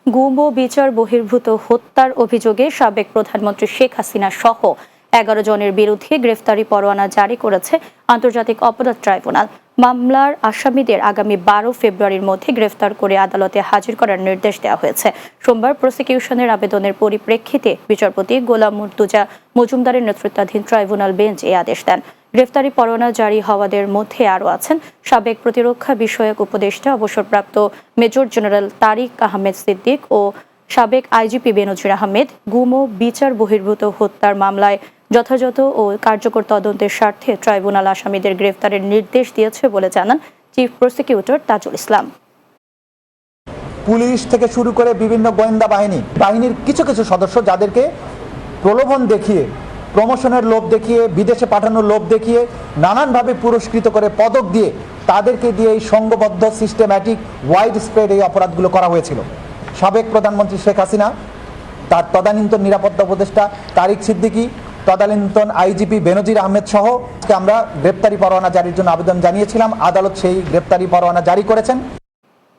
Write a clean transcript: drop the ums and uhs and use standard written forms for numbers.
গুম ও বিচার বহির্ভূত হত্যার অভিযোগে সাবেক প্রধানমন্ত্রী শেখ হাসিনা সহ ১১ জনের বিরুদ্ধে গ্রেফতারি পরোয়ানা জারি করেছে আন্তর্জাতিক অপরাধ ট্রাইব্যুনাল। মামলার আসামিদের আগামী ১২ ফেব্রুয়ারির মধ্যে গ্রেফতার করে আদালতে হাজির করার নির্দেশ দেওয়া হয়েছে। সোমবার প্রসিকিউশনের আবেদনের পরিপ্রেক্ষিতে বিচারপতি গোলাম মুর্তুজা মজুমদারের নেতৃত্বাধীন ট্রাইব্যুনাল বেঞ্চ এই আদেশ দেন। গ্রেফতারি পরোয়ানা জারি হওয়াদের মধ্যে আরও আছেন সাবেক প্রতিরক্ষা বিষয়ক উপদেষ্টা অবসরপ্রাপ্ত মেজর জেনারেল তারিক আহমেদ সিদ্দিক ও সাবেক আইজিপি বেনজির আহমেদ। গুম ও বিচার বহির্ভূত হত্যার মামলায় যথাযথ ও কার্যকর তদন্তের স্বার্থে ট্রাইব্যুনাল আসামিদের গ্রেফতারের নির্দেশ দিয়েছে বলে জানান chief prosecutor Tajul Islam. Police থেকে শুরু করে বিভিন্ন গোয়েন্দা বাহিনীর কিছু কিছু সদস্য যাদেরকে প্রলোভন দেখিয়ে, প্রমোশনের লোভ দেখিয়ে, বিদেশে পাঠানোর লোভ দেখিয়ে নানানভাবে পুরস্কৃত করে পদক দিয়ে তাদেরকে দিয়ে এই সংঘবদ্ধ সিস্টেম্যাটিক ওয়াইড স্প্রেড এই অপরাধগুলো করা হয়েছিল। সাবেক প্রধানমন্ত্রী শেখ হাসিনা, তার তদানীন্তন নিরাপত্তা উপদেষ্টা তারিক সিদ্দিকী, তদানীন্তন আইজিপি বেনজির আহমেদ সহ আমরা গ্রেপ্তারি পরোয়ানা জারির জন্য আবেদন জানিয়েছিলাম। আদালত সেই গ্রেপ্তারি পরোয়ানা জারি করেছেন।